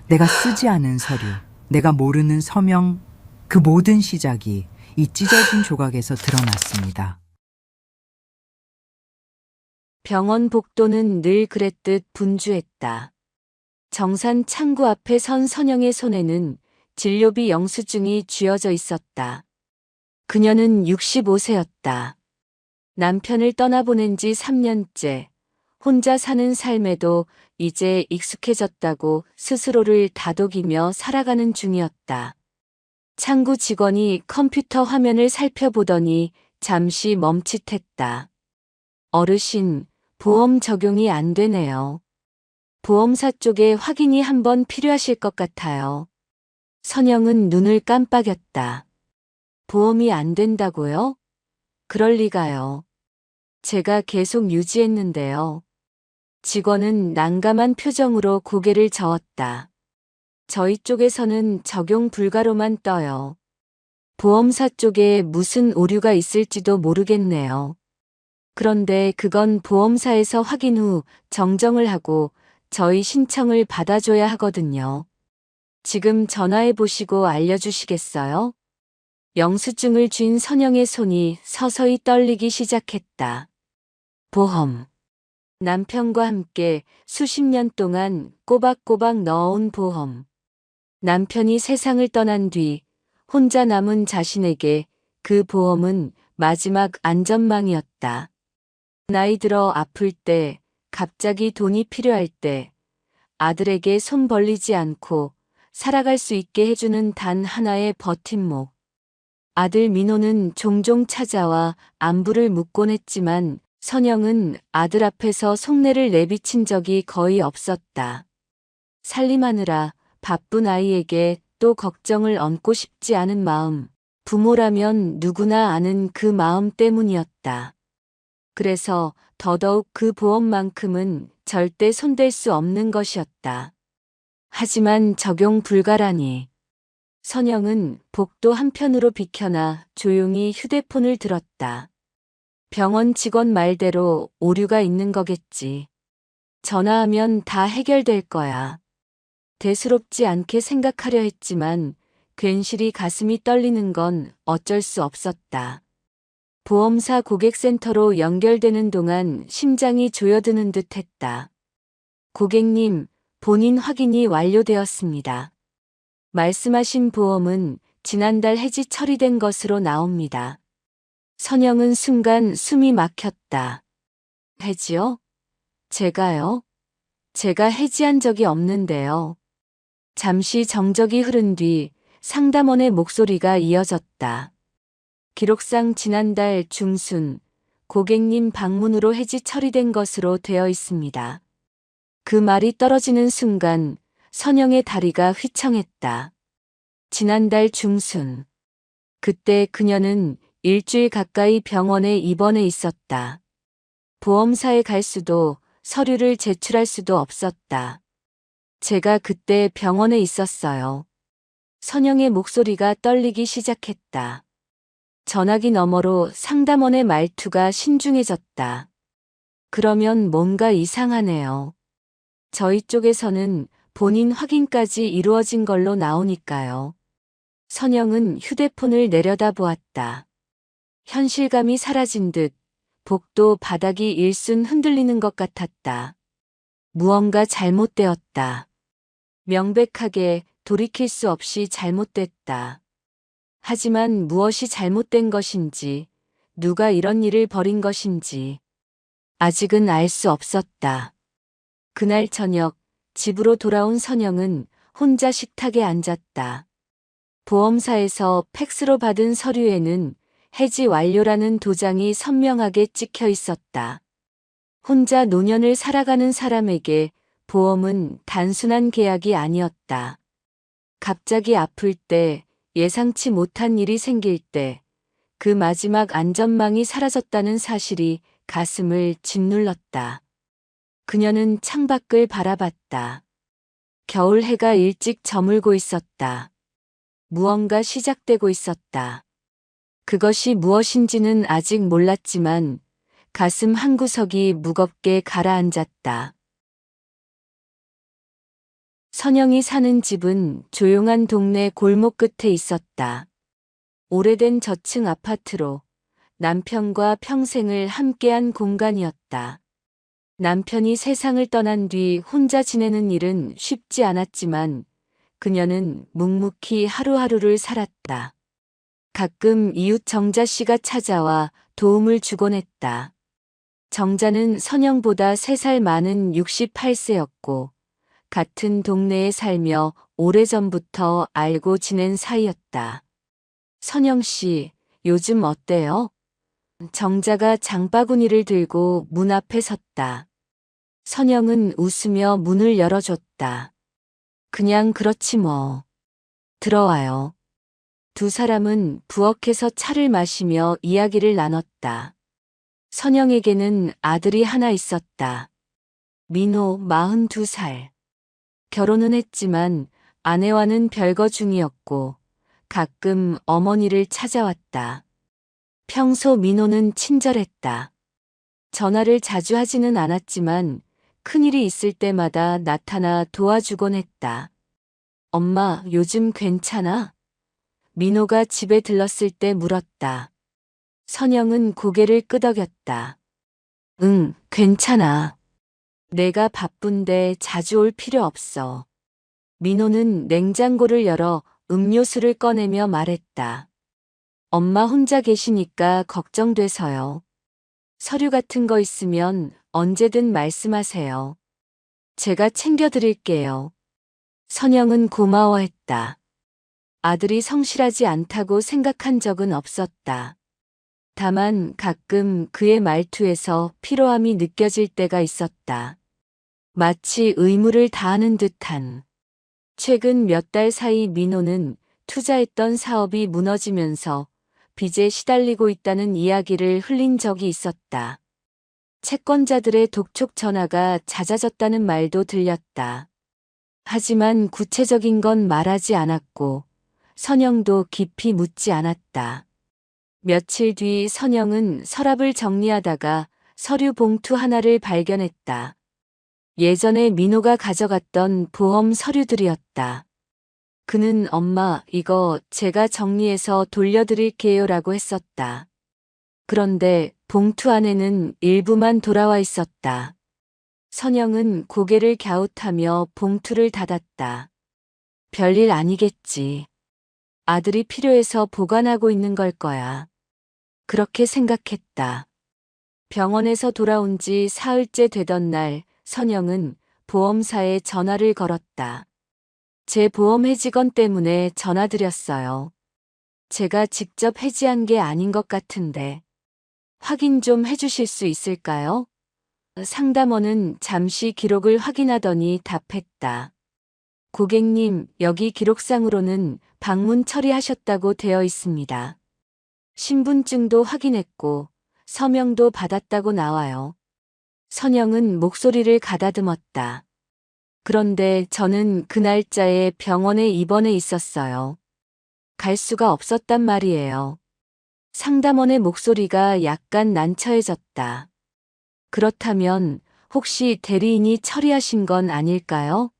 내가 쓰지 않은 서류, 내가 모르는 서명, 그 모든 시작이 이 찢어진 조각에서 드러났습니다. 병원 복도는 늘 그랬듯 분주했다. 정산 창구 앞에 선 선영의 손에는 진료비 영수증이 쥐어져 있었다. 그녀는 65세였다. 남편을 떠나보낸 지 3년째. 혼자 사는 삶에도 이제 익숙해졌다고 스스로를 다독이며 살아가는 중이었다. 창구 직원이 컴퓨터 화면을 살펴보더니 잠시 멈칫했다. 어르신, 보험 적용이 안 되네요. 보험사 쪽에 확인이 한번 필요하실 것 같아요. 선영은 눈을 깜빡였다. 보험이 안 된다고요? 그럴 리가요. 제가 계속 유지했는데요. 직원은 난감한 표정으로 고개를 저었다. 저희 쪽에서는 적용 불가로만 떠요. 보험사 쪽에 무슨 오류가 있을지도 모르겠네요. 그런데 그건 보험사에서 확인 후 정정을 하고 저희 신청을 받아줘야 하거든요. 지금 전화해 보시고 알려주시겠어요? 영수증을 쥔 선영의 손이 서서히 떨리기 시작했다. 보험. 남편과 함께 수십 년 동안 꼬박꼬박 넣어온 보험. 남편이 세상을 떠난 뒤 혼자 남은 자신에게 그 보험은 마지막 안전망이었다. 나이 들어 아플 때, 갑자기 돈이 필요할 때, 아들에게 손 벌리지 않고 살아갈 수 있게 해주는 단 하나의 버팀목. 아들 민호는 종종 찾아와 안부를 묻곤 했지만 선영은 아들 앞에서 속내를 내비친 적이 거의 없었다. 살림하느라 바쁜 아이에게 또 걱정을 얹고 싶지 않은 마음, 부모라면 누구나 아는 그 마음 때문이었다. 그래서 더더욱 그 보험만큼은 절대 손댈 수 없는 것이었다. 하지만 적용 불가라니. 선영은 복도 한편으로 비켜나 조용히 휴대폰을 들었다. 병원 직원 말대로 오류가 있는 거겠지. 전화하면 다 해결될 거야. 대수롭지 않게 생각하려 했지만 괜시리 가슴이 떨리는 건 어쩔 수 없었다. 보험사 고객센터로 연결되는 동안 심장이 조여드는 듯 했다. 고객님, 본인 확인이 완료되었습니다. 말씀하신 보험은 지난달 해지 처리된 것으로 나옵니다. 선영은 순간 숨이 막혔다. 해지요? 제가요? 제가 해지한 적이 없는데요. 잠시 정적이 흐른 뒤 상담원의 목소리가 이어졌다. 기록상 지난달 중순 고객님 방문으로 해지 처리된 것으로 되어 있습니다. 그 말이 떨어지는 순간 선영의 다리가 휘청했다. 지난달 중순. 그때 그녀는 일주일 가까이 병원에 입원해 있었다. 보험사에 갈 수도 서류를 제출할 수도 없었다. 제가 그때 병원에 있었어요. 선영의 목소리가 떨리기 시작했다. 전화기 너머로 상담원의 말투가 신중해졌다. 그러면 뭔가 이상하네요. 저희 쪽에서는 본인 확인까지 이루어진 걸로 나오니까요. 선영은 휴대폰을 내려다보았다. 현실감이 사라진 듯 복도 바닥이 일순 흔들리는 것 같았다. 무언가 잘못되었다. 명백하게 돌이킬 수 없이 잘못됐다. 하지만 무엇이 잘못된 것인지, 누가 이런 일을 벌인 것인지, 아직은 알 수 없었다. 그날 저녁, 집으로 돌아온 선영은 혼자 식탁에 앉았다. 보험사에서 팩스로 받은 서류에는 해지 완료라는 도장이 선명하게 찍혀 있었다. 혼자 노년을 살아가는 사람에게 보험은 단순한 계약이 아니었다. 갑자기 아플 때, 예상치 못한 일이 생길 때, 그 마지막 안전망이 사라졌다는 사실이 가슴을 짓눌렀다. 그녀는 창밖을 바라봤다. 겨울 해가 일찍 저물고 있었다. 무언가 시작되고 있었다. 그것이 무엇인지는 아직 몰랐지만 가슴 한구석이 무겁게 가라앉았다. 선영이 사는 집은 조용한 동네 골목 끝에 있었다. 오래된 저층 아파트로 남편과 평생을 함께한 공간이었다. 남편이 세상을 떠난 뒤 혼자 지내는 일은 쉽지 않았지만 그녀는 묵묵히 하루하루를 살았다. 가끔 이웃 정자 씨가 찾아와 도움을 주곤 했다. 정자는 선영보다 3살 많은 68세였고 같은 동네에 살며 오래전부터 알고 지낸 사이였다. 선영 씨, 요즘 어때요? 정자가 장바구니를 들고 문 앞에 섰다. 선영은 웃으며 문을 열어줬다. 그냥 그렇지 뭐. 들어와요. 두 사람은 부엌에서 차를 마시며 이야기를 나눴다. 선영에게는 아들이 하나 있었다. 민호 42살. 결혼은 했지만 아내와는 별거 중이었고 가끔 어머니를 찾아왔다. 평소 민호는 친절했다. 전화를 자주 하지는 않았지만 큰일이 있을 때마다 나타나 도와주곤 했다. 엄마, 요즘 괜찮아? 민호가 집에 들렀을 때 물었다. 선영은 고개를 끄덕였다. 응, 괜찮아. 내가 바쁜데 자주 올 필요 없어. 민호는 냉장고를 열어 음료수를 꺼내며 말했다. 엄마 혼자 계시니까 걱정돼서요. 서류 같은 거 있으면 언제든 말씀하세요. 제가 챙겨드릴게요. 선영은 고마워했다. 아들이 성실하지 않다고 생각한 적은 없었다. 다만 가끔 그의 말투에서 피로함이 느껴질 때가 있었다. 마치 의무를 다하는 듯한. 최근 몇 달 사이 민호는 투자했던 사업이 무너지면서 빚에 시달리고 있다는 이야기를 흘린 적이 있었다. 채권자들의 독촉 전화가 잦아졌다는 말도 들렸다. 하지만 구체적인 건 말하지 않았고 선영도 깊이 묻지 않았다. 며칠 뒤 선영은 서랍을 정리하다가 서류 봉투 하나를 발견했다. 예전에 민호가 가져갔던 보험 서류들이었다. 그는 엄마, 이거 제가 정리해서 돌려드릴게요 라고 했었다. 그런데 봉투 안에는 일부만 돌아와 있었다. 선영은 고개를 갸웃하며 봉투를 닫았다. 별일 아니겠지. 아들이 필요해서 보관하고 있는 걸 거야. 그렇게 생각했다. 병원에서 돌아온 지 사흘째 되던 날, 선영은 보험사에 전화를 걸었다. 제 보험 해직원 때문에 전화드렸어요. 제가 직접 해지한 게 아닌 것 같은데 확인 좀 해주실 수 있을까요? 상담원은 잠시 기록을 확인하더니 답했다. 고객님, 여기 기록상으로는 방문 처리하셨다고 되어 있습니다. 신분증도 확인했고 서명도 받았다고 나와요. 선영은 목소리를 가다듬었다. 그런데 저는 그 날짜에 병원에 입원해 있었어요. 갈 수가 없었단 말이에요. 상담원의 목소리가 약간 난처해졌다. 그렇다면 혹시 대리인이 처리하신 건 아닐까요?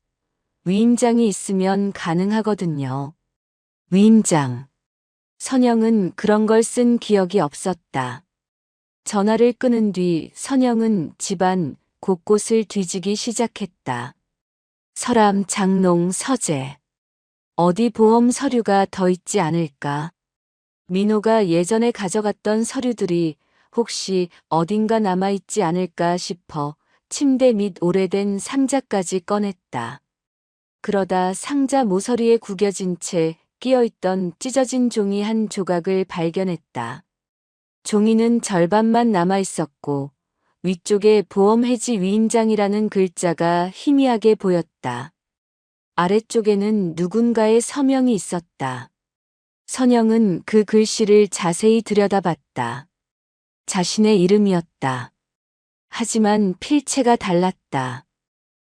위임장이 있으면 가능하거든요. 위임장. 선영은 그런 걸 쓴 기억이 없었다. 전화를 끊은 뒤 선영은 집안 곳곳을 뒤지기 시작했다. 서랍, 장롱, 서재. 어디 보험 서류가 더 있지 않을까? 민호가 예전에 가져갔던 서류들이 혹시 어딘가 남아있지 않을까 싶어 침대 밑 오래된 상자까지 꺼냈다. 그러다 상자 모서리에 구겨진 채 끼어있던 찢어진 종이 한 조각을 발견했다. 종이는 절반만 남아있었고 위쪽에 보험 해지 위임장이라는 글자가 희미하게 보였다. 아래쪽에는 누군가의 서명이 있었다. 선영은 그 글씨를 자세히 들여다봤다. 자신의 이름이었다. 하지만 필체가 달랐다.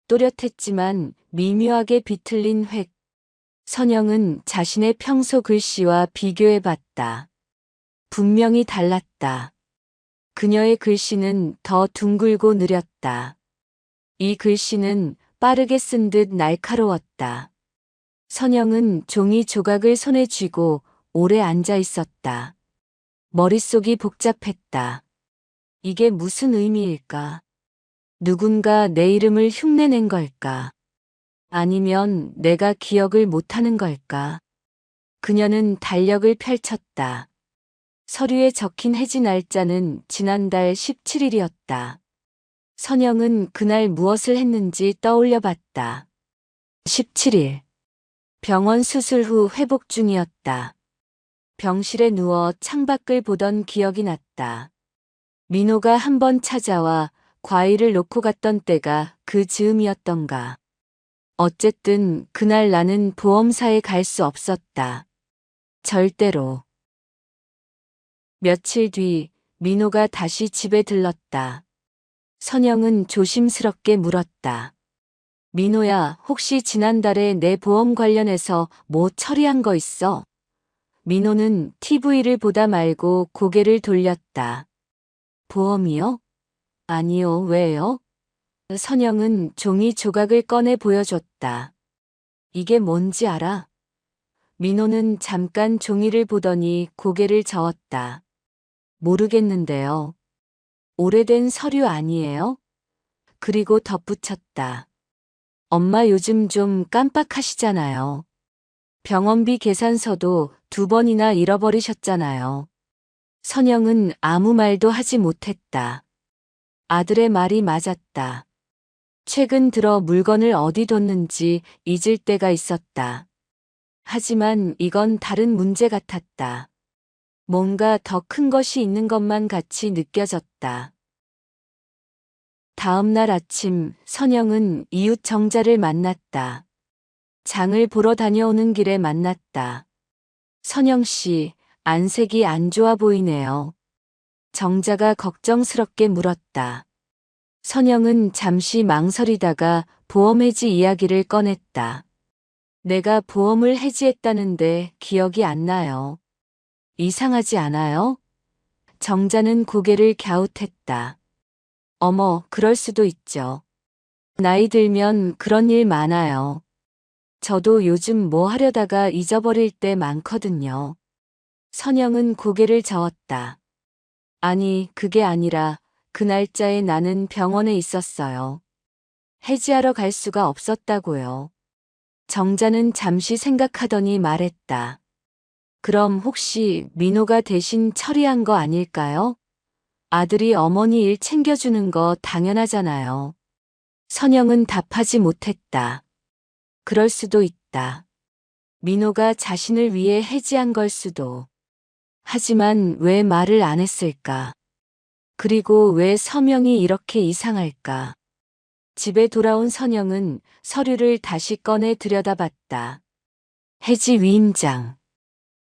또렷했지만 미묘하게 비틀린 획. 선영은 자신의 평소 글씨와 비교해봤다. 분명히 달랐다. 그녀의 글씨는 더 둥글고 느렸다. 이 글씨는 빠르게 쓴 듯 날카로웠다. 선영은 종이 조각을 손에 쥐고 오래 앉아 있었다. 머릿속이 복잡했다. 이게 무슨 의미일까? 누군가 내 이름을 흉내낸 걸까? 아니면 내가 기억을 못하는 걸까? 그녀는 달력을 펼쳤다. 서류에 적힌 해지 날짜는 지난달 17일이었다. 선영은 그날 무엇을 했는지 떠올려 봤다. 17일. 병원 수술 후 회복 중이었다. 병실에 누워 창밖을 보던 기억이 났다. 민호가 한 번 찾아와 과일을 놓고 갔던 때가 그 즈음이었던가. 어쨌든 그날 나는 보험사에 갈 수 없었다. 절대로. 며칠 뒤 민호가 다시 집에 들렀다. 선영은 조심스럽게 물었다. 민호야, 혹시 지난달에 내 보험 관련해서 뭐 처리한 거 있어? 민호는 TV를 보다 말고 고개를 돌렸다. 보험이요? 아니요, 왜요? 선영은 종이 조각을 꺼내 보여줬다. 이게 뭔지 알아? 민호는 잠깐 종이를 보더니 고개를 저었다. 모르겠는데요. 오래된 서류 아니에요? 그리고 덧붙였다. 엄마 요즘 좀 깜빡하시잖아요. 병원비 계산서도 2번이나 잃어버리셨잖아요. 선영은 아무 말도 하지 못했다. 아들의 말이 맞았다. 최근 들어 물건을 어디 뒀는지 잊을 때가 있었다. 하지만 이건 다른 문제 같았다. 뭔가 더 큰 것이 있는 것만 같이 느껴졌다. 다음 날 아침 선영은 이웃 정자를 만났다. 장을 보러 다녀오는 길에 만났다. 선영 씨, 안색이 안 좋아 보이네요. 정자가 걱정스럽게 물었다. 선영은 잠시 망설이다가 보험 해지 이야기를 꺼냈다. 내가 보험을 해지했다는데 기억이 안 나요. 이상하지 않아요? 정자는 고개를 갸웃했다. 어머, 그럴 수도 있죠. 나이 들면 그런 일 많아요. 저도 요즘 뭐 하려다가 잊어버릴 때 많거든요. 선영은 고개를 저었다. 아니, 그게 아니라 그 날짜에 나는 병원에 있었어요. 해지하러 갈 수가 없었다고요. 정자는 잠시 생각하더니 말했다. 그럼 혹시 민호가 대신 처리한 거 아닐까요? 아들이 어머니 일 챙겨주는 거 당연하잖아요. 선영은 답하지 못했다. 그럴 수도 있다. 민호가 자신을 위해 해지한 걸 수도. 하지만 왜 말을 안 했을까? 그리고 왜 서명이 이렇게 이상할까? 집에 돌아온 선영은 서류를 다시 꺼내 들여다봤다. 해지 위임장,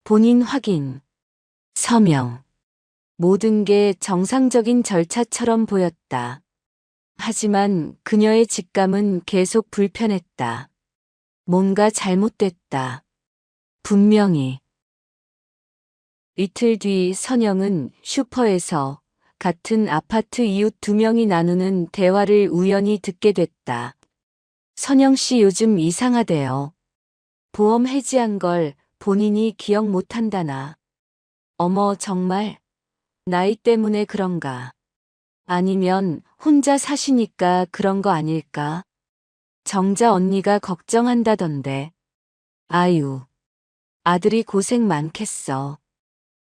본인 확인, 서명. 모든 게 정상적인 절차처럼 보였다. 하지만 그녀의 직감은 계속 불편했다. 뭔가 잘못됐다. 분명히. 이틀 뒤 선영은 슈퍼에서 같은 아파트 이웃 2명이 나누는 대화를 우연히 듣게 됐다. 선영 씨 요즘 이상하대요. 보험 해지한 걸 본인이 기억 못한다나. 어머, 정말? 나이 때문에 그런가? 아니면 혼자 사시니까 그런 거 아닐까? 정자 언니가 걱정한다던데. 아유, 아들이 고생 많겠어.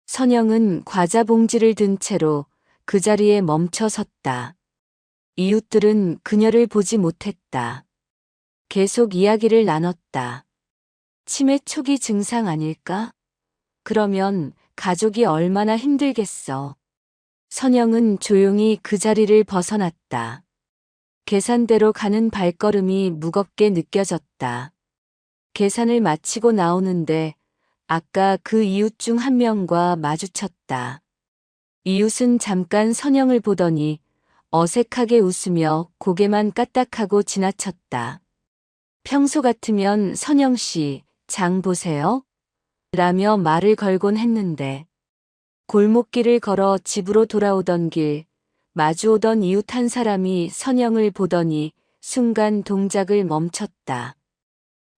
선영은 과자 봉지를 든 채로 그 자리에 멈춰 섰다. 이웃들은 그녀를 보지 못했다. 계속 이야기를 나눴다. 치매 초기 증상 아닐까? 그러면 가족이 얼마나 힘들겠어. 선영은 조용히 그 자리를 벗어났다. 계산대로 가는 발걸음이 무겁게 느껴졌다. 계산을 마치고 나오는데 아까 그 이웃 중 한 명과 마주쳤다. 이웃은 잠깐 선영을 보더니 어색하게 웃으며 고개만 까딱하고 지나쳤다. 평소 같으면 선영 씨, 장 보세요? 라며 말을 걸곤 했는데 골목길을 걸어 집으로 돌아오던 길 마주오던 이웃 한 사람이 선영을 보더니 순간 동작을 멈췄다.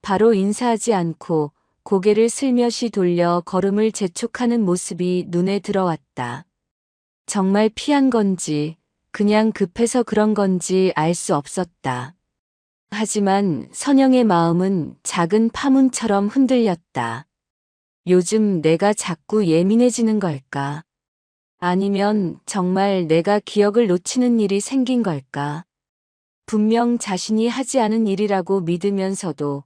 바로 인사하지 않고 고개를 슬며시 돌려 걸음을 재촉하는 모습이 눈에 들어왔다. 정말 피한 건지, 그냥 급해서 그런 건지 알 수 없었다. 하지만 선영의 마음은 작은 파문처럼 흔들렸다. 요즘 내가 자꾸 예민해지는 걸까? 아니면 정말 내가 기억을 놓치는 일이 생긴 걸까? 분명 자신이 하지 않은 일이라고 믿으면서도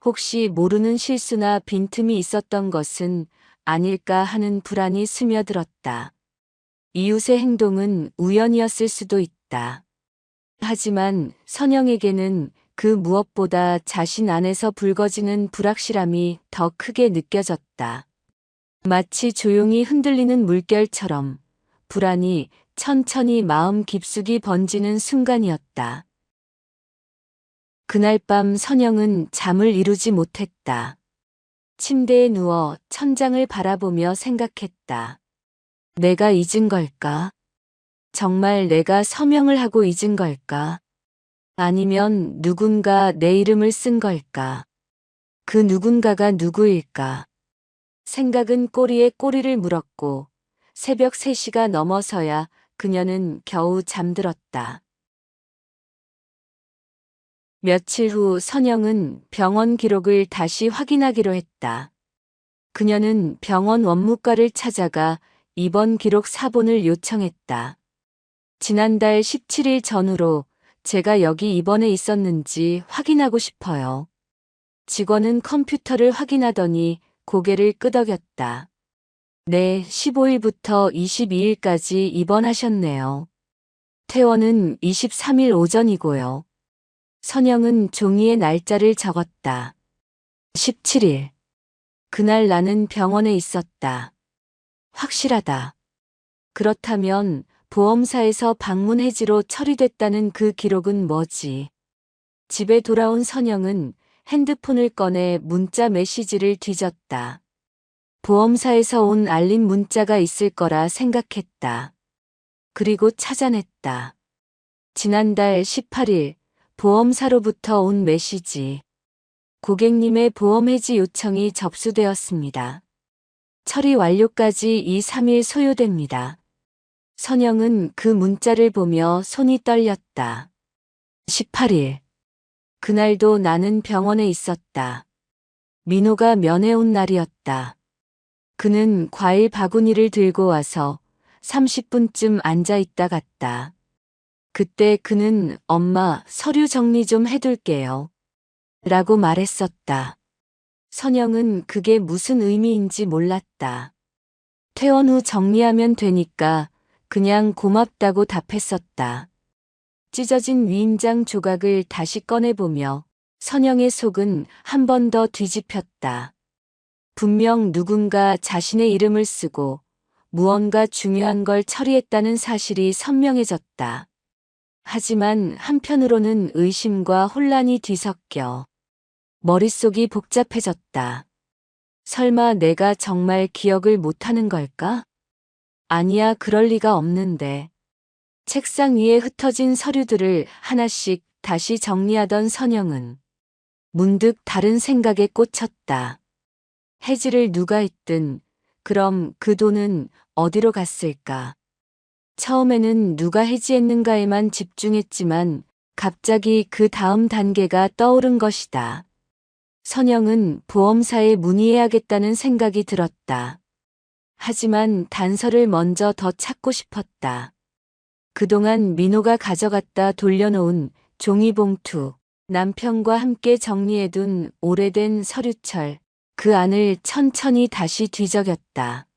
혹시 모르는 실수나 빈틈이 있었던 것은 아닐까 하는 불안이 스며들었다. 이웃의 행동은 우연이었을 수도 있다. 하지만 선영에게는 그 무엇보다 자신 안에서 불거지는 불확실함이 더 크게 느껴졌다. 마치 조용히 흔들리는 물결처럼 불안이 천천히 마음 깊숙이 번지는 순간이었다. 그날 밤 선영은 잠을 이루지 못했다. 침대에 누워 천장을 바라보며 생각했다. 내가 잊은 걸까? 정말 내가 서명을 하고 잊은 걸까? 아니면 누군가 내 이름을 쓴 걸까? 그 누군가가 누구일까? 생각은 꼬리에 꼬리를 물었고 새벽 3시가 넘어서야 그녀는 겨우 잠들었다. 며칠 후 선영은 병원 기록을 다시 확인하기로 했다. 그녀는 병원 원무과를 찾아가 입원 기록 사본을 요청했다. 지난달 17일 전후로 제가 여기 입원해 있었는지 확인하고 싶어요. 직원은 컴퓨터를 확인하더니 고개를 끄덕였다. 네, 15일부터 22일까지 입원하셨네요. 퇴원은 23일 오전이고요. 선영은 종이에 날짜를 적었다. 17일. 그날 나는 병원에 있었다. 확실하다. 그렇다면 보험사에서 방문 해지로 처리됐다는 그 기록은 뭐지? 집에 돌아온 선영은 핸드폰을 꺼내 문자 메시지를 뒤졌다. 보험사에서 온 알림 문자가 있을 거라 생각했다. 그리고 찾아냈다. 지난달 18일 보험사로부터 온 메시지. 고객님의 보험 해지 요청이 접수되었습니다. 처리 완료까지 2-3일 소요됩니다. 선영은 그 문자를 보며 손이 떨렸다. 18일. 그날도 나는 병원에 있었다. 민호가 면회 온 날이었다. 그는 과일 바구니를 들고 와서 30분쯤 앉아 있다 갔다. 그때 그는 엄마 서류 정리 좀 해둘게요. 라고 말했었다. 선영은 그게 무슨 의미인지 몰랐다. 퇴원 후 정리하면 되니까 그냥 고맙다고 답했었다. 찢어진 위임장 조각을 다시 꺼내보며 선영의 속은 한 번 더 뒤집혔다. 분명 누군가 자신의 이름을 쓰고 무언가 중요한 걸 처리했다는 사실이 선명해졌다. 하지만 한편으로는 의심과 혼란이 뒤섞여 머릿속이 복잡해졌다. 설마 내가 정말 기억을 못하는 걸까? 아니야, 그럴 리가 없는데. 책상 위에 흩어진 서류들을 하나씩 다시 정리하던 선영은 문득 다른 생각에 꽂혔다. 해지를 누가 했든 그럼 그 돈은 어디로 갔을까? 처음에는 누가 해지했는가에만 집중했지만 갑자기 그 다음 단계가 떠오른 것이다. 선영은 보험사에 문의해야겠다는 생각이 들었다. 하지만 단서를 먼저 더 찾고 싶었다. 그동안 민호가 가져갔다 돌려놓은 종이봉투, 남편과 함께 정리해둔 오래된 서류철, 그 안을 천천히 다시 뒤적였다.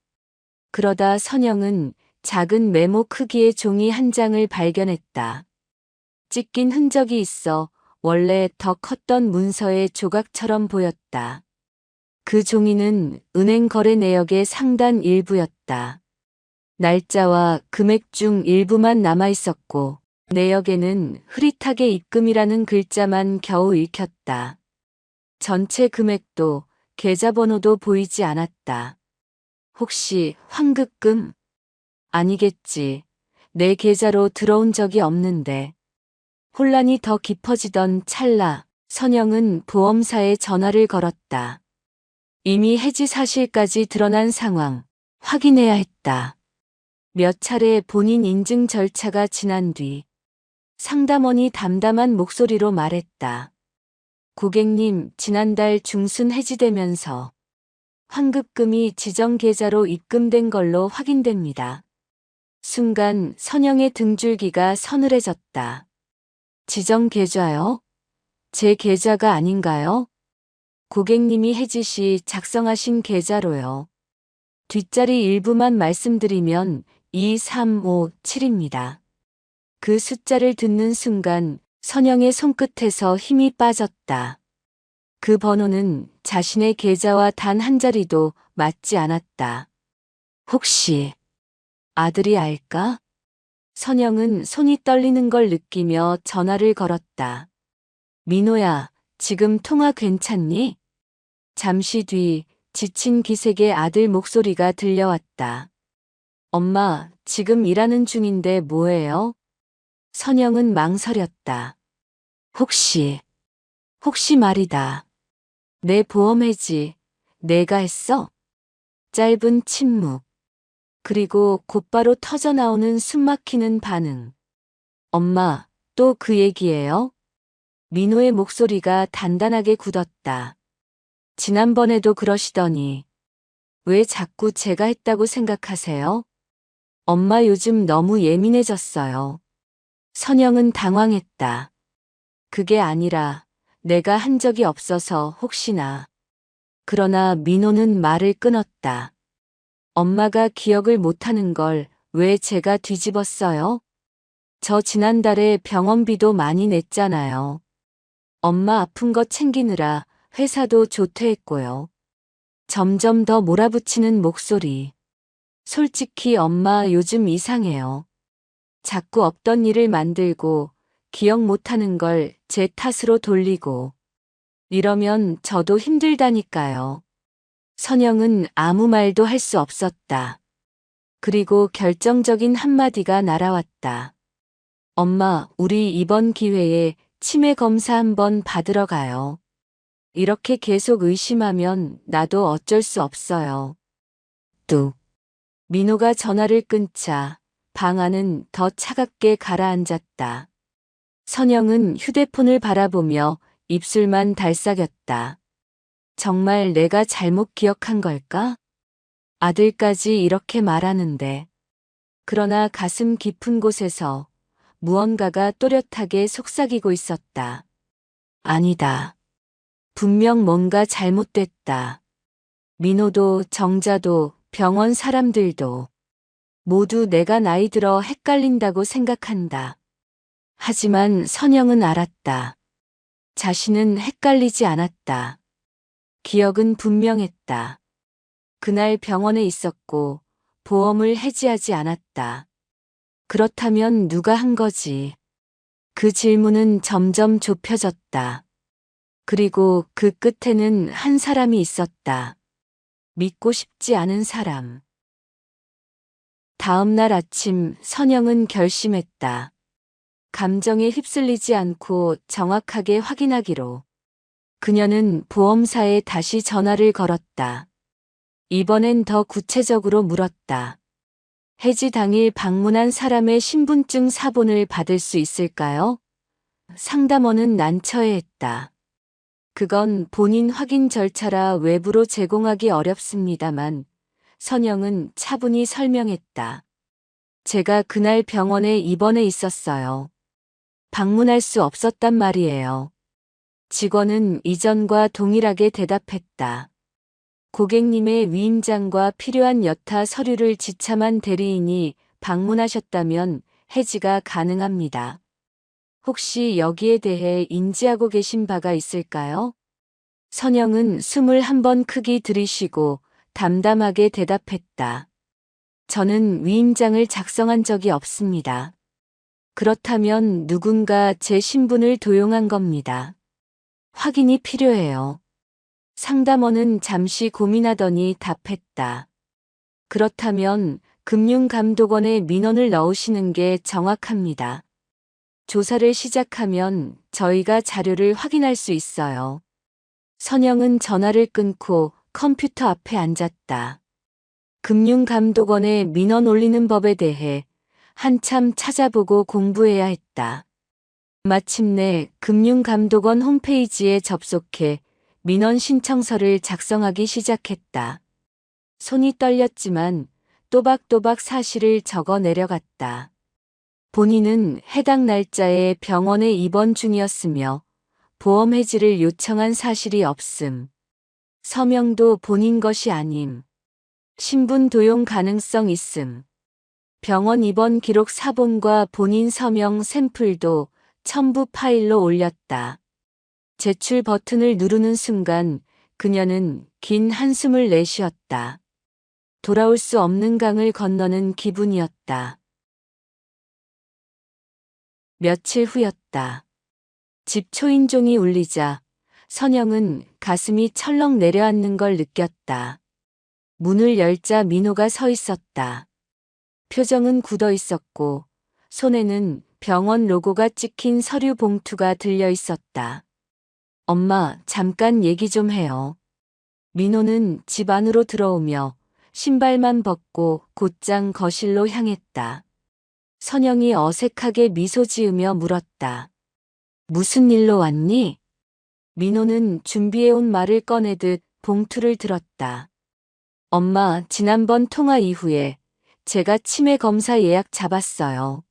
그러다 선영은 작은 메모 크기의 종이 한 장을 발견했다. 찢긴 흔적이 있어 원래 더 컸던 문서의 조각처럼 보였다. 그 종이는 은행 거래 내역의 상단 일부였다. 날짜와 금액 중 일부만 남아있었고 내역에는 흐릿하게 입금이라는 글자만 겨우 읽혔다. 전체 금액도 계좌번호도 보이지 않았다. 혹시 환급금? 아니겠지. 내 계좌로 들어온 적이 없는데. 혼란이 더 깊어지던 찰나 선영은 보험사에 전화를 걸었다. 이미 해지 사실까지 드러난 상황, 확인해야 했다. 몇 차례 본인 인증 절차가 지난 뒤 상담원이 담담한 목소리로 말했다. 고객님, 지난달 중순 해지되면서 환급금이 지정 계좌로 입금된 걸로 확인됩니다. 순간 선영의 등줄기가 서늘해졌다. 지정 계좌요? 제 계좌가 아닌가요? 고객님이 해지 시 작성하신 계좌로요. 뒷자리 일부만 말씀드리면 2357입니다. 그 숫자를 듣는 순간 선영의 손끝에서 힘이 빠졌다. 그 번호는 자신의 계좌와 단 한 자리도 맞지 않았다. 혹시 아들이 알까? 선영은 손이 떨리는 걸 느끼며 전화를 걸었다. 민호야, 지금 통화 괜찮니? 잠시 뒤 지친 기색의 아들 목소리가 들려왔다. 엄마, 지금 일하는 중인데 뭐해요? 선영은 망설였다. 혹시 말이다. 내 보험 해지 내가 했어? 짧은 침묵. 그리고 곧바로 터져나오는 숨막히는 반응. 엄마, 또 그 얘기예요? 민호의 목소리가 단단하게 굳었다. 지난번에도 그러시더니 왜 자꾸 제가 했다고 생각하세요? 엄마 요즘 너무 예민해졌어요. 선영은 당황했다. 그게 아니라 내가 한 적이 없어서 혹시나. 그러나 민호는 말을 끊었다. 엄마가 기억을 못하는 걸 왜 제가 뒤집었어요? 저 지난달에 병원비도 많이 냈잖아요. 엄마 아픈 거 챙기느라 회사도 조퇴했고요. 점점 더 몰아붙이는 목소리. 솔직히 엄마 요즘 이상해요. 자꾸 없던 일을 만들고 기억 못하는 걸 제 탓으로 돌리고. 이러면 저도 힘들다니까요. 선영은 아무 말도 할 수 없었다. 그리고 결정적인 한마디가 날아왔다. 엄마, 우리 이번 기회에 치매 검사 한번 받으러 가요. 이렇게 계속 의심하면 나도 어쩔 수 없어요. 뚝. 민호가 전화를 끊자 방 안은 더 차갑게 가라앉았다. 선영은 휴대폰을 바라보며 입술만 달싹였다. 정말 내가 잘못 기억한 걸까? 아들까지 이렇게 말하는데. 그러나 가슴 깊은 곳에서 무언가가 또렷하게 속삭이고 있었다. 아니다. 분명 뭔가 잘못됐다. 민호도 정자도 병원 사람들도 모두 내가 나이 들어 헷갈린다고 생각한다. 하지만 선영은 알았다. 자신은 헷갈리지 않았다. 기억은 분명했다. 그날 병원에 있었고 보험을 해지하지 않았다. 그렇다면 누가 한 거지? 그 질문은 점점 좁혀졌다. 그리고 그 끝에는 한 사람이 있었다. 믿고 싶지 않은 사람. 다음 날 아침 선영은 결심했다. 감정에 휩쓸리지 않고 정확하게 확인하기로. 그녀는 보험사에 다시 전화를 걸었다. 이번엔 더 구체적으로 물었다. 해지 당일 방문한 사람의 신분증 사본을 받을 수 있을까요? 상담원은 난처해했다. 그건 본인 확인 절차라 외부로 제공하기 어렵습니다만 선영은 차분히 설명했다. 제가 그날 병원에 입원해 있었어요. 방문할 수 없었단 말이에요. 직원은 이전과 동일하게 대답했다. 고객님의 위임장과 필요한 여타 서류를 지참한 대리인이 방문하셨다면 해지가 가능합니다. 혹시 여기에 대해 인지하고 계신 바가 있을까요? 선영은 숨을 한 번 크게 들이쉬고 담담하게 대답했다. 저는 위임장을 작성한 적이 없습니다. 그렇다면 누군가 제 신분을 도용한 겁니다. 확인이 필요해요. 상담원은 잠시 고민하더니 답했다. 그렇다면 금융감독원에 민원을 넣으시는 게 정확합니다. 조사를 시작하면 저희가 자료를 확인할 수 있어요. 선영은 전화를 끊고 컴퓨터 앞에 앉았다. 금융감독원의 민원 올리는 법에 대해 한참 찾아보고 공부해야 했다. 마침내 금융감독원 홈페이지에 접속해 민원 신청서를 작성하기 시작했다. 손이 떨렸지만 또박또박 사실을 적어 내려갔다. 본인은 해당 날짜에 병원에 입원 중이었으며 보험 해지를 요청한 사실이 없음. 서명도 본인 것이 아님. 신분 도용 가능성 있음. 병원 입원 기록 사본과 본인 서명 샘플도 첨부 파일로 올렸다. 제출 버튼을 누르는 순간 그녀는 긴 한숨을 내쉬었다. 돌아올 수 없는 강을 건너는 기분이었다. 며칠 후였다. 집 초인종이 울리자 선영은 가슴이 철렁 내려앉는 걸 느꼈다. 문을 열자 민호가 서 있었다. 표정은 굳어 있었고 손에는 병원 로고가 찍힌 서류 봉투가 들려 있었다. 엄마, 잠깐 얘기 좀 해요. 민호는 집 안으로 들어오며 신발만 벗고 곧장 거실로 향했다. 선영이 어색하게 미소 지으며 물었다. 무슨 일로 왔니? 민호는 준비해온 말을 꺼내듯 봉투를 들었다. 엄마, 지난번 통화 이후에 제가 치매 검사 예약 잡았어요.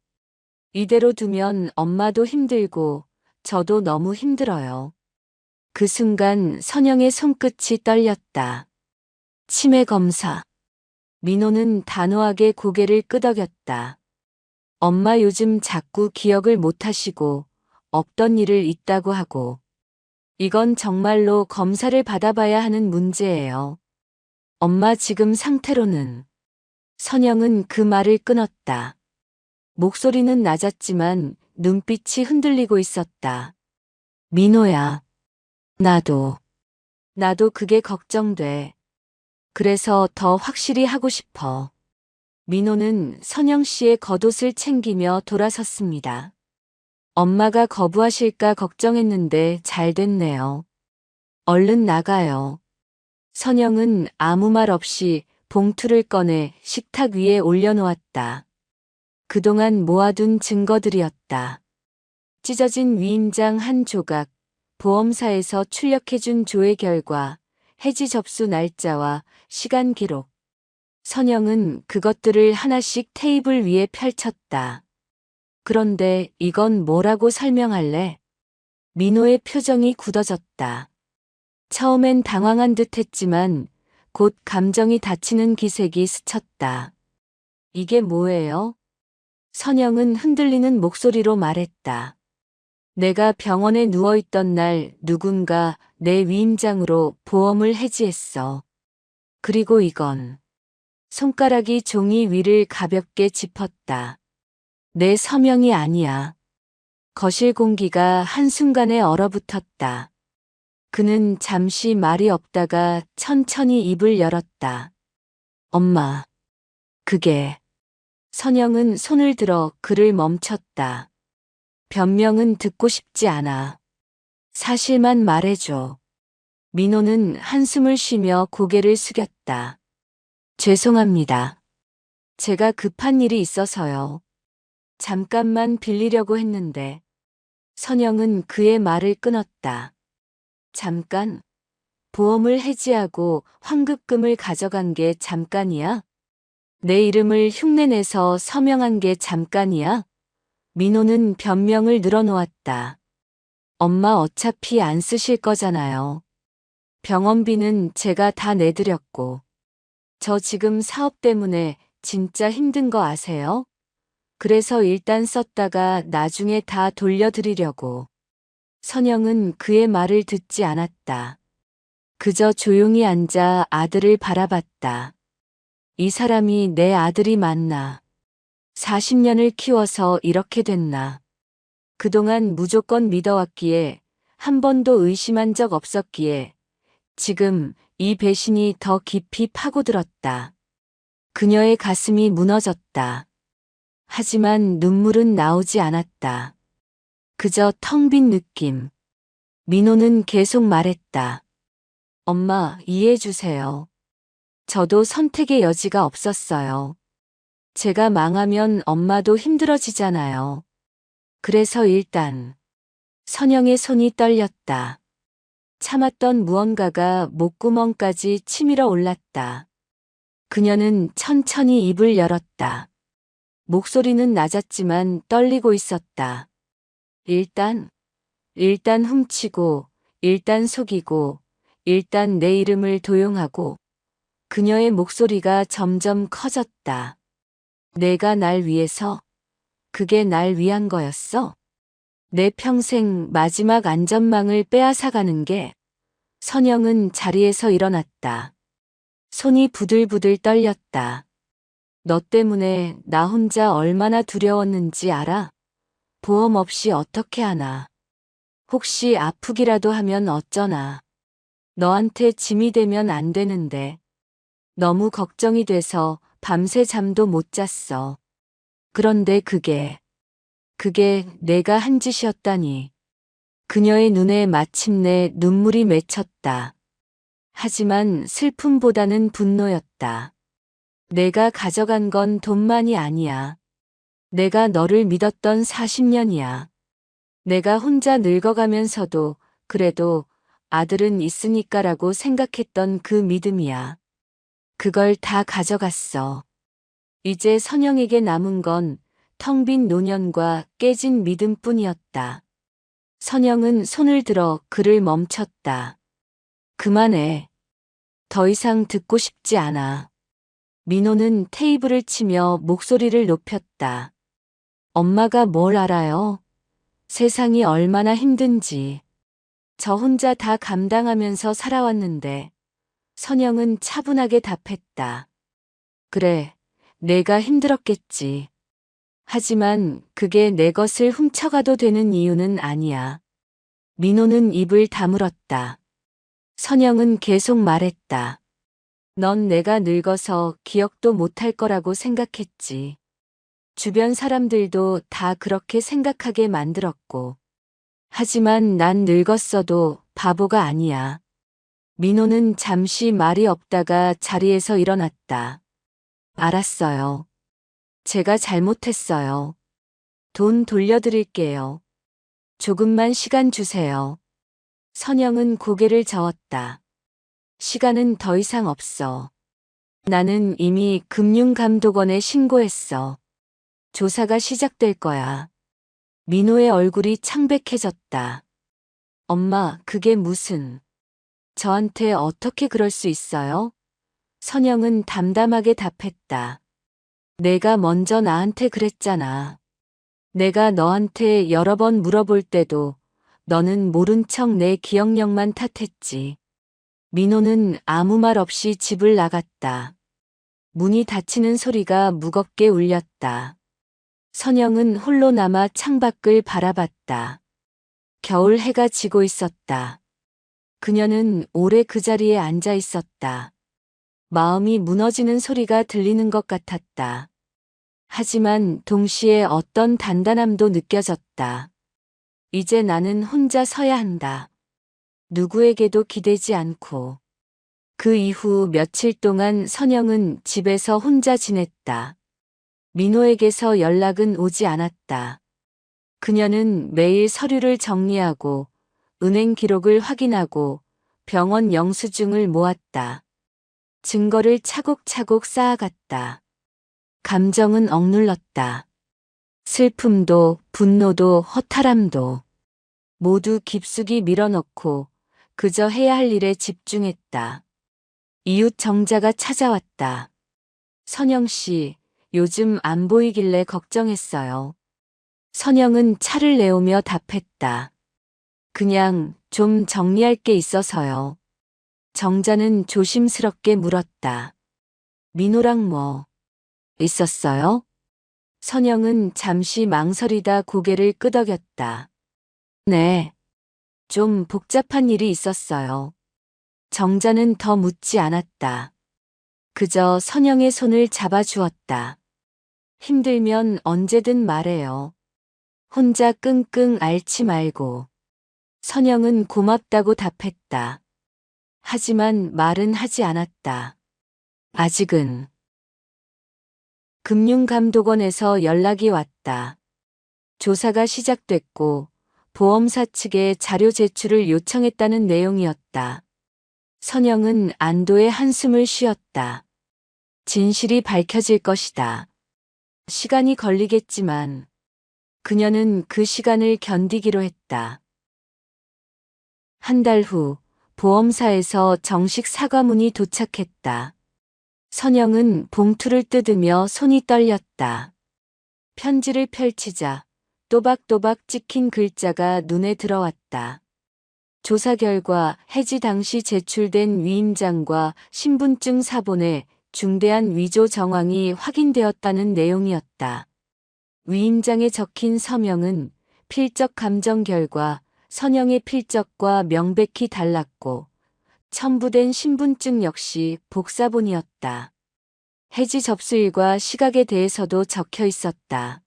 이대로 두면 엄마도 힘들고 저도 너무 힘들어요. 그 순간 선영의 손끝이 떨렸다. 치매 검사. 민호는 단호하게 고개를 끄덕였다. 엄마 요즘 자꾸 기억을 못하시고 없던 일을 있다고 하고 이건 정말로 검사를 받아봐야 하는 문제예요. 엄마 지금 상태로는. 선영은 그 말을 끊었다. 목소리는 낮았지만 눈빛이 흔들리고 있었다. 민호야. 나도 그게 걱정돼. 그래서 더 확실히 하고 싶어. 민호는 선영 씨의 겉옷을 챙기며 돌아섰습니다. 엄마가 거부하실까 걱정했는데 잘 됐네요. 얼른 나가요. 선영은 아무 말 없이 봉투를 꺼내 식탁 위에 올려놓았다. 그동안 모아둔 증거들이었다. 찢어진 위임장 한 조각, 보험사에서 출력해준 조회 결과, 해지 접수 날짜와 시간 기록. 선영은 그것들을 하나씩 테이블 위에 펼쳤다. 그런데 이건 뭐라고 설명할래? 민호의 표정이 굳어졌다. 처음엔 당황한 듯 했지만 곧 감정이 다치는 기색이 스쳤다. 이게 뭐예요? 선영은 흔들리는 목소리로 말했다. 내가 병원에 누워있던 날 누군가 내 위임장으로 보험을 해지했어. 그리고 이건 손가락이 종이 위를 가볍게 짚었다. 내 서명이 아니야. 거실 공기가 한순간에 얼어붙었다. 그는 잠시 말이 없다가 천천히 입을 열었다. 엄마, 그게. 선영은 손을 들어 그를 멈췄다. 변명은 듣고 싶지 않아. 사실만 말해줘. 민호는 한숨을 쉬며 고개를 숙였다. 죄송합니다. 제가 급한 일이 있어서요. 잠깐만 빌리려고 했는데. 선영은 그의 말을 끊었다. 잠깐? 보험을 해지하고 환급금을 가져간 게 잠깐이야? 내 이름을 흉내내서 서명한 게 잠깐이야? 민호는 변명을 늘어놓았다. 엄마 어차피 안 쓰실 거잖아요. 병원비는 제가 다 내드렸고. 저 지금 사업 때문에 진짜 힘든 거 아세요? 그래서 일단 썼다가 나중에 다 돌려드리려고. 선영은 그의 말을 듣지 않았다. 그저 조용히 앉아 아들을 바라봤다. 이 사람이 내 아들이 맞나? 40년을 키워서 이렇게 됐나? 그동안 무조건 믿어왔기에 한 번도 의심한 적 없었기에 지금 이 배신이 더 깊이 파고들었다. 그녀의 가슴이 무너졌다. 하지만 눈물은 나오지 않았다. 그저 텅 빈 느낌. 민호는 계속 말했다. 엄마, 이해해주세요. 저도 선택의 여지가 없었어요. 제가 망하면 엄마도 힘들어지잖아요. 그래서 일단 선영의 손이 떨렸다. 참았던 무언가가 목구멍까지 치밀어 올랐다. 그녀는 천천히 입을 열었다. 목소리는 낮았지만 떨리고 있었다. 일단 훔치고, 일단 속이고, 일단 내 이름을 도용하고. 그녀의 목소리가 점점 커졌다. 내가 날 위해서, 그게 날 위한 거였어? 내 평생 마지막 안전망을 빼앗아가는 게. 선영은 자리에서 일어났다. 손이 부들부들 떨렸다. 너 때문에 나 혼자 얼마나 두려웠는지 알아? 보험 없이 어떻게 하나. 혹시 아프기라도 하면 어쩌나. 너한테 짐이 되면 안 되는데. 너무 걱정이 돼서 밤새 잠도 못 잤어. 그런데 그게 내가 한 짓이었다니. 그녀의 눈에 마침내 눈물이 맺혔다. 하지만 슬픔보다는 분노였다. 내가 가져간 건 돈만이 아니야. 내가 너를 믿었던 40년이야. 내가 혼자 늙어가면서도 그래도 아들은 있으니까라고 생각했던 그 믿음이야. 그걸 다 가져갔어. 이제 선영에게 남은 건 텅 빈 노년과 깨진 믿음뿐이었다. 선영은 손을 들어 그를 멈췄다. 그만해. 더 이상 듣고 싶지 않아. 민호는 테이블을 치며 목소리를 높였다. 엄마가 뭘 알아요? 세상이 얼마나 힘든지. 저 혼자 다 감당하면서 살아왔는데. 선영은 차분하게 답했다. 그래, 내가 힘들었겠지. 하지만 그게 내 것을 훔쳐가도 되는 이유는 아니야. 민호는 입을 다물었다. 선영은 계속 말했다. 넌 내가 늙어서 기억도 못할 거라고 생각했지. 주변 사람들도 다 그렇게 생각하게 만들었고. 하지만 난 늙었어도 바보가 아니야. 민호는 잠시 말이 없다가 자리에서 일어났다. 알았어요. 제가 잘못했어요. 돈 돌려드릴게요. 조금만 시간 주세요. 선영은 고개를 저었다. 시간은 더 이상 없어. 나는 이미 금융감독원에 신고했어. 조사가 시작될 거야. 민호의 얼굴이 창백해졌다. 엄마, 그게 무슨... 저한테 어떻게 그럴 수 있어요? 선영은 담담하게 답했다. 내가 먼저 나한테 그랬잖아. 내가 너한테 여러 번 물어볼 때도 너는 모른 척 내 기억력만 탓했지. 민호는 아무 말 없이 집을 나갔다. 문이 닫히는 소리가 무겁게 울렸다. 선영은 홀로 남아 창밖을 바라봤다. 겨울 해가 지고 있었다. 그녀는 오래 그 자리에 앉아 있었다. 마음이 무너지는 소리가 들리는 것 같았다. 하지만 동시에 어떤 단단함도 느껴졌다. 이제 나는 혼자 서야 한다. 누구에게도 기대지 않고. 그 이후 며칠 동안 선영은 집에서 혼자 지냈다. 민호에게서 연락은 오지 않았다. 그녀는 매일 서류를 정리하고 은행 기록을 확인하고 병원 영수증을 모았다. 증거를 차곡차곡 쌓아갔다. 감정은 억눌렀다. 슬픔도 분노도 허탈함도 모두 깊숙이 밀어넣고 그저 해야 할 일에 집중했다. 이웃 정자가 찾아왔다. 선영 씨, 요즘 안 보이길래 걱정했어요. 선영은 차를 내오며 답했다. 그냥 좀 정리할 게 있어서요. 정자는 조심스럽게 물었다. 민호랑 뭐 있었어요? 선영은 잠시 망설이다 고개를 끄덕였다. 네, 좀 복잡한 일이 있었어요. 정자는 더 묻지 않았다. 그저 선영의 손을 잡아주었다. 힘들면 언제든 말해요. 혼자 끙끙 앓지 말고. 선영은 고맙다고 답했다. 하지만 말은 하지 않았다. 아직은. 금융감독원에서 연락이 왔다. 조사가 시작됐고 보험사 측에 자료 제출을 요청했다는 내용이었다. 선영은 안도의 한숨을 쉬었다. 진실이 밝혀질 것이다. 시간이 걸리겠지만 그녀는 그 시간을 견디기로 했다. 한 달 후 보험사에서 정식 사과문이 도착했다. 선영은 봉투를 뜯으며 손이 떨렸다. 편지를 펼치자 또박또박 찍힌 글자가 눈에 들어왔다. 조사 결과 해지 당시 제출된 위임장과 신분증 사본에 중대한 위조 정황이 확인되었다는 내용이었다. 위임장에 적힌 서명은 필적 감정 결과 선영의 필적과 명백히 달랐고 첨부된 신분증 역시 복사본이었다. 해지 접수일과 시각에 대해서도 적혀 있었다.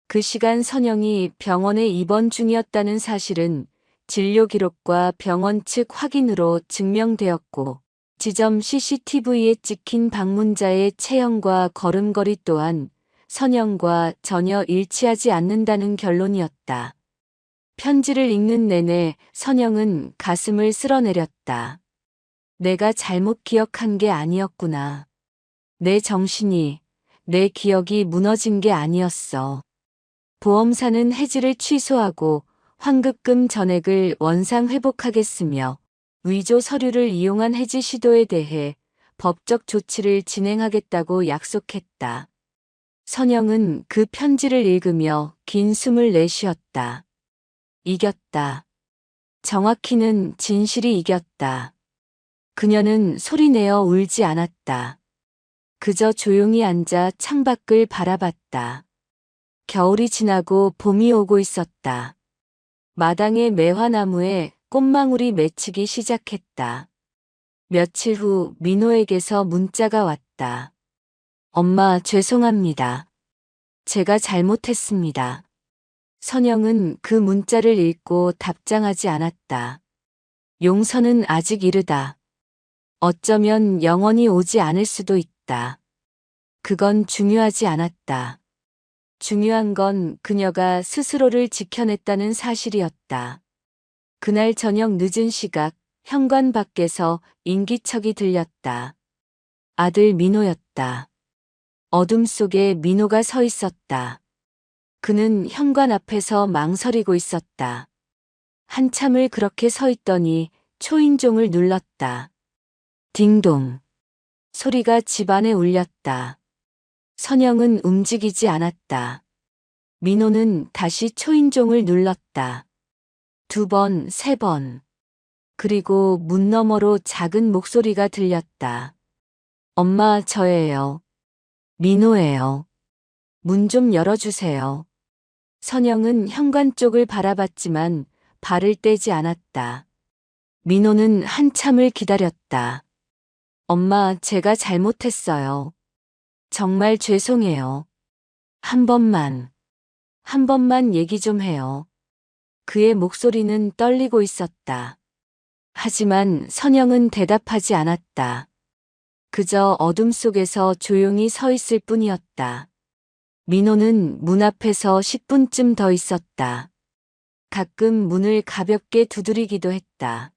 그 시간 선영이 병원에 입원 중이었다는 사실은 진료 기록과 병원 측 확인으로 증명되었고 지점 CCTV에 찍힌 방문자의 체형과 걸음걸이 또한 선영과 전혀 일치하지 않는다는 결론이었다. 편지를 읽는 내내 선영은 가슴을 쓸어내렸다. 내가 잘못 기억한 게 아니었구나. 내 정신이, 내 기억이 무너진 게 아니었어. 보험사는 해지를 취소하고 환급금 전액을 원상 회복하겠으며 위조 서류를 이용한 해지 시도에 대해 법적 조치를 진행하겠다고 약속했다. 선영은 그 편지를 읽으며 긴 숨을 내쉬었다. 이겼다. 정확히는 진실이 이겼다. 그녀는 소리내어 울지 않았다. 그저 조용히 앉아 창밖을 바라봤다. 겨울이 지나고 봄이 오고 있었다. 마당의 매화나무에 꽃망울이 맺히기 시작했다. 며칠 후 민호에게서 문자가 왔다. 엄마, 죄송합니다. 제가 잘못했습니다. 선영은 그 문자를 읽고 답장하지 않았다. 용서는 아직 이르다. 어쩌면 영원히 오지 않을 수도 있다. 그건 중요하지 않았다. 중요한 건 그녀가 스스로를 지켜냈다는 사실이었다. 그날 저녁 늦은 시각 현관 밖에서 인기척이 들렸다. 아들 민호였다. 어둠 속에 민호가 서 있었다. 그는 현관 앞에서 망설이고 있었다. 한참을 그렇게 서 있더니 초인종을 눌렀다. 딩동. 소리가 집안에 울렸다. 선영은 움직이지 않았다. 민호는 다시 초인종을 눌렀다. 2번, 3번. 그리고 문 너머로 작은 목소리가 들렸다. 엄마, 저예요. 민호예요. 문 좀 열어주세요. 선영은 현관 쪽을 바라봤지만 발을 떼지 않았다. 민호는 한참을 기다렸다. 엄마, 제가 잘못했어요. 정말 죄송해요. 한 번만 얘기 좀 해요. 그의 목소리는 떨리고 있었다. 하지만 선영은 대답하지 않았다. 그저 어둠 속에서 조용히 서 있을 뿐이었다. 민호는 문 앞에서 10분쯤 더 있었다. 가끔 문을 가볍게 두드리기도 했다.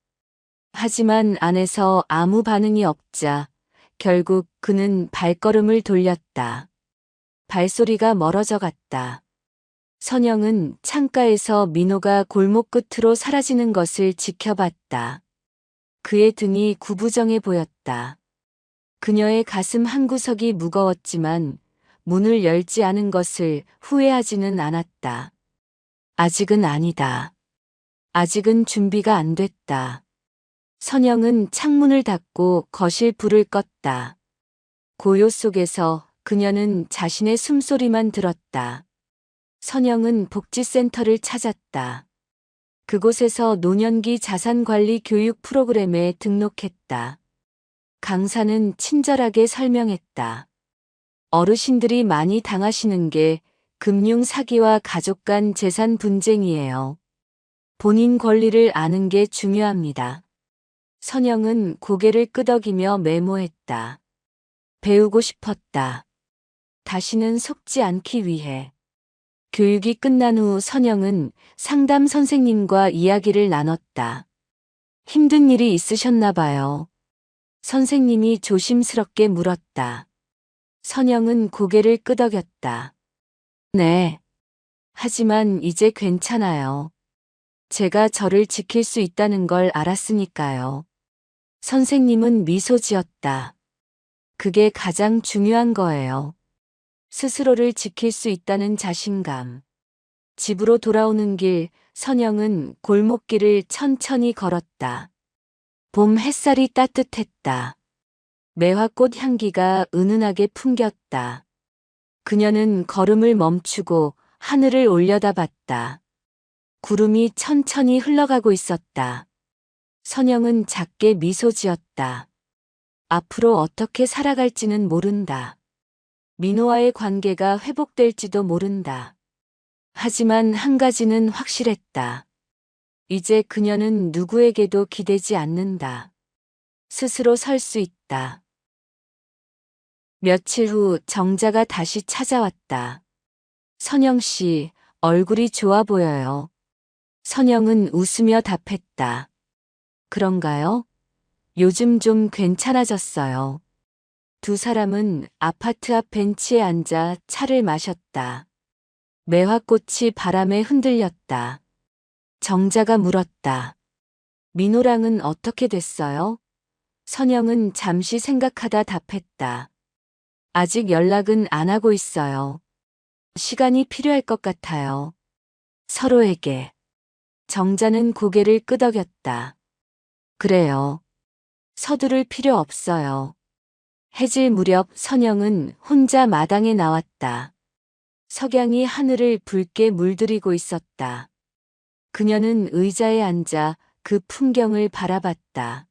하지만 안에서 아무 반응이 없자 결국 그는 발걸음을 돌렸다. 발소리가 멀어져 갔다. 선영은 창가에서 민호가 골목 끝으로 사라지는 것을 지켜봤다. 그의 등이 구부정해 보였다. 그녀의 가슴 한구석이 무거웠지만 문을 열지 않은 것을 후회하지는 않았다. 아직은 아니다. 아직은 준비가 안 됐다. 선영은 창문을 닫고 거실 불을 껐다. 고요 속에서 그녀는 자신의 숨소리만 들었다. 선영은 복지센터를 찾았다. 그곳에서 노년기 자산관리 교육 프로그램에 등록했다. 강사는 친절하게 설명했다. 어르신들이 많이 당하시는 게 금융 사기와 가족 간 재산 분쟁이에요. 본인 권리를 아는 게 중요합니다. 선영은 고개를 끄덕이며 메모했다. 배우고 싶었다. 다시는 속지 않기 위해. 교육이 끝난 후 선영은 상담 선생님과 이야기를 나눴다. 힘든 일이 있으셨나 봐요. 선생님이 조심스럽게 물었다. 선영은 고개를 끄덕였다. 네. 하지만 이제 괜찮아요. 제가 저를 지킬 수 있다는 걸 알았으니까요. 선생님은 미소 지었다. 그게 가장 중요한 거예요. 스스로를 지킬 수 있다는 자신감. 집으로 돌아오는 길, 선영은 골목길을 천천히 걸었다. 봄 햇살이 따뜻했다. 매화꽃 향기가 은은하게 풍겼다. 그녀는 걸음을 멈추고 하늘을 올려다봤다. 구름이 천천히 흘러가고 있었다. 선영은 작게 미소 지었다. 앞으로 어떻게 살아갈지는 모른다. 민호와의 관계가 회복될지도 모른다. 하지만 한 가지는 확실했다. 이제 그녀는 누구에게도 기대지 않는다. 스스로 설 수 있다. 며칠 후 정자가 다시 찾아왔다. 선영 씨, 얼굴이 좋아 보여요. 선영은 웃으며 답했다. 그런가요? 요즘 좀 괜찮아졌어요. 두 사람은 아파트 앞 벤치에 앉아 차를 마셨다. 매화꽃이 바람에 흔들렸다. 정자가 물었다. 민호랑은 어떻게 됐어요? 선영은 잠시 생각하다 답했다. 아직 연락은 안 하고 있어요. 시간이 필요할 것 같아요. 서로에게. 정자는 고개를 끄덕였다. 그래요. 서두를 필요 없어요. 해질 무렵 선영은 혼자 마당에 나왔다. 석양이 하늘을 붉게 물들이고 있었다. 그녀는 의자에 앉아 그 풍경을 바라봤다.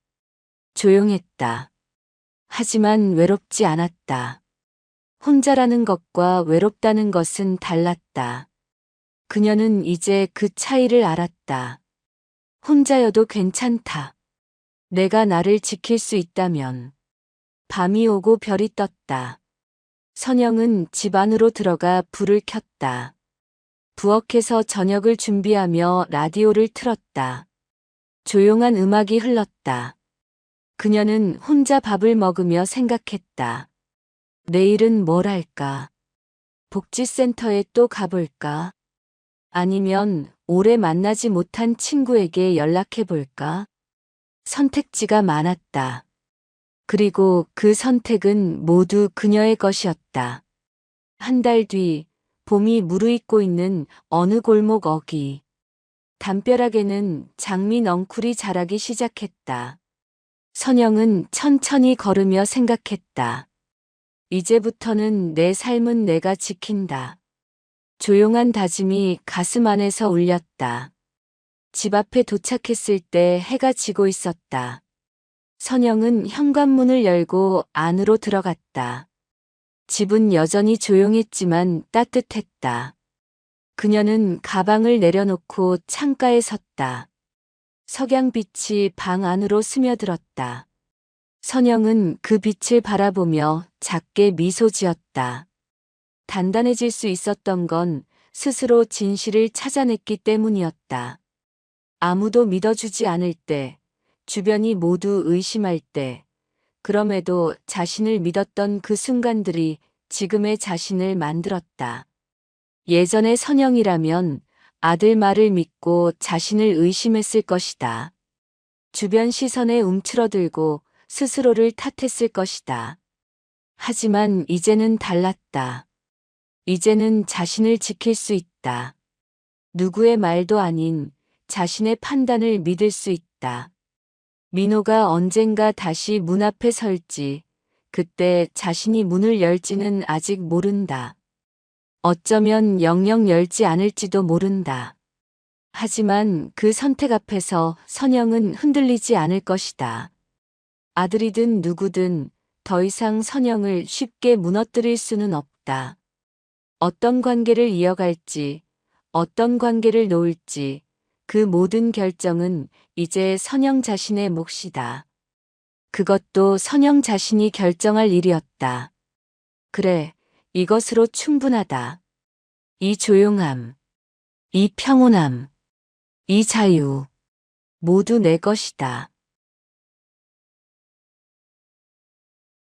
조용했다. 하지만 외롭지 않았다. 혼자라는 것과 외롭다는 것은 달랐다. 그녀는 이제 그 차이를 알았다. 혼자여도 괜찮다. 내가 나를 지킬 수 있다면. 밤이 오고 별이 떴다. 선영은 집 안으로 들어가 불을 켰다. 부엌에서 저녁을 준비하며 라디오를 틀었다. 조용한 음악이 흘렀다. 그녀는 혼자 밥을 먹으며 생각했다. 내일은 뭘 할까? 복지센터에 또 가볼까? 아니면 오래 만나지 못한 친구에게 연락해볼까? 선택지가 많았다. 그리고 그 선택은 모두 그녀의 것이었다. 한 달 뒤, 봄이 무르익고 있는 어느 골목 어귀. 담벼락에는 장미 넝쿨이 자라기 시작했다. 선영은 천천히 걸으며 생각했다. 이제부터는 내 삶은 내가 지킨다. 조용한 다짐이 가슴 안에서 울렸다. 집 앞에 도착했을 때 해가 지고 있었다. 선영은 현관문을 열고 안으로 들어갔다. 집은 여전히 조용했지만 따뜻했다. 그녀는 가방을 내려놓고 창가에 섰다. 석양빛이 방 안으로 스며들었다. 선영은 그 빛을 바라보며 작게 미소 지었다. 단단해질 수 있었던 건 스스로 진실을 찾아냈기 때문이었다. 아무도 믿어주지 않을 때, 주변이 모두 의심할 때, 그럼에도 자신을 믿었던 그 순간들이 지금의 자신을 만들었다. 예전의 선영이라면 아들 말을 믿고 자신을 의심했을 것이다. 주변 시선에 움츠러들고 스스로를 탓했을 것이다. 하지만 이제는 달랐다. 이제는 자신을 지킬 수 있다. 누구의 말도 아닌 자신의 판단을 믿을 수 있다. 민호가 언젠가 다시 문 앞에 설지, 그때 자신이 문을 열지는 아직 모른다. 어쩌면 영영 열지 않을지도 모른다. 하지만 그 선택 앞에서 선영은 흔들리지 않을 것이다. 아들이든 누구든 더 이상 선영을 쉽게 무너뜨릴 수는 없다. 어떤 관계를 이어갈지, 어떤 관계를 놓을지, 그 모든 결정은 이제 선영 자신의 몫이다. 그것도 선영 자신이 결정할 일이었다. 그래, 이것으로 충분하다. 이 조용함, 이 평온함, 이 자유, 모두 내 것이다.